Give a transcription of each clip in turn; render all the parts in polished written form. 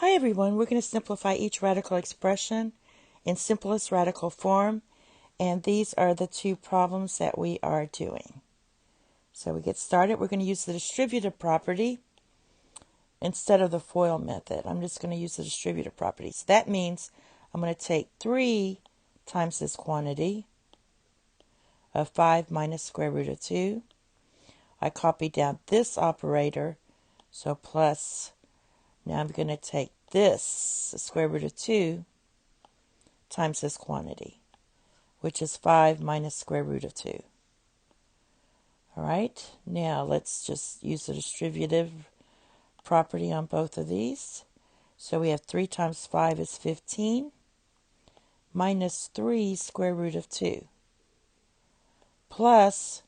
Hi everyone, we're going to simplify each radical expression in simplest radical form, and these are the two problems that we are doing. So we get started, we're going to use the distributive property instead of the FOIL method. I'm just going to use the distributive property. So that means I'm going to take 3 times this quantity of 5 minus square root of 2. I copy down this operator, so plus. Now I'm going to take this, the square root of 2, times this quantity, which is 5 minus square root of 2. All right, now let's just use the distributive property on both of these. So we have 3 times 5 is 15, minus 3 square root of 2, plus,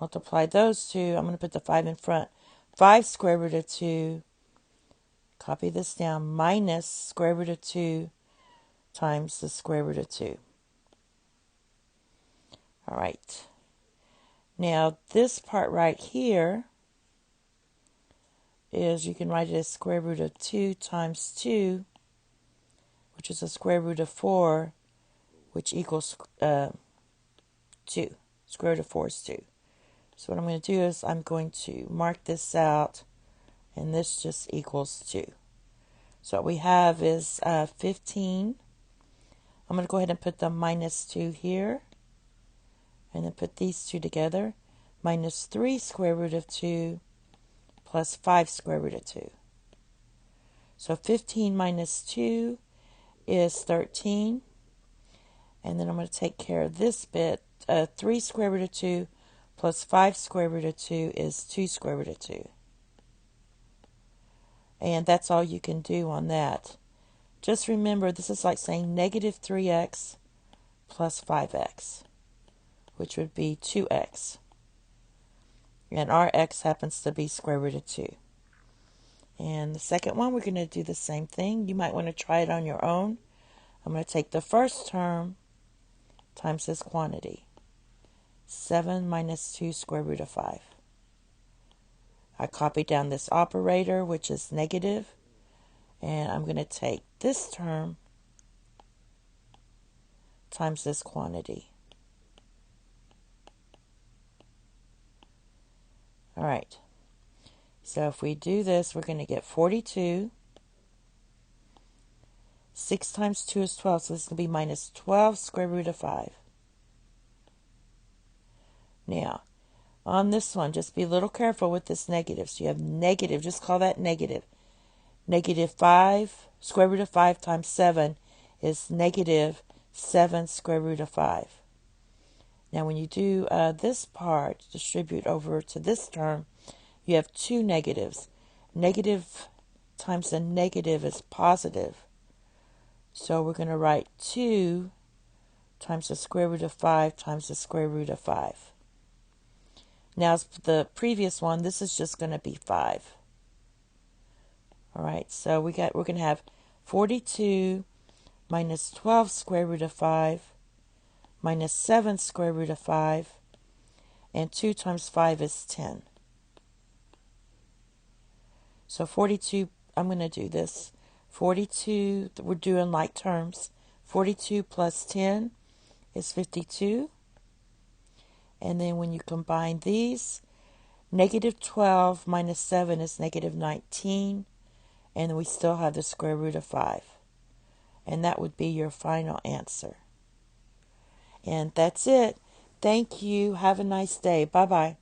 multiply those two, I'm going to put the 5 in front, 5 square root of 2, copy this down, minus square root of 2 times the square root of 2. All right. Now, this part right here is, you can write it as square root of 2 times 2, which is a square root of 4, which equals 2. Square root of 4 is 2. So what I'm going to do is I'm going to mark this out, and this just equals 2. So what we have is 15. I'm going to go ahead and put the minus 2 here, and then put these two together. Minus 3 square root of 2 plus 5 square root of 2. So 15 minus 2 is 13. And then I'm going to take care of this bit. 3 square root of 2 plus 5 square root of 2 is 2 square root of 2. And that's all you can do on that. Just remember, this is like saying negative 3x plus 5x, which would be 2x. And our x happens to be square root of 2. And the second one, we're going to do the same thing. You might want to try it on your own. I'm going to take the first term times this quantity. 7 minus 2 square root of 5. I copy down this operator, which is negative, and I'm going to take this term times this quantity. All right. So if we do this, we're going to get 42. 6 times 2 is 12, so this is going to be minus 12 square root of 5. Now, on this one, just be a little careful with this negative. So you have negative, just call that negative. Negative 5, square root of 5 times 7 is negative 7 square root of 5. Now when you do this part, distribute over to this term, you have two negatives. Negative times a negative is positive. So we're going to write 2 times the square root of 5 times the square root of 5. Now, as the previous one, this is just going to be 5. All right, so we're going to have 42 minus 12 square root of 5 minus 7 square root of 5, and 2 times 5 is 10. So 42, I'm going to do this. 42, we're doing like terms. 42 plus 10 is 52. And then when you combine these, negative 12 minus 7 is negative 19. And then we still have the square root of 5. And that would be your final answer. And that's it. Thank you. Have a nice day. Bye-bye.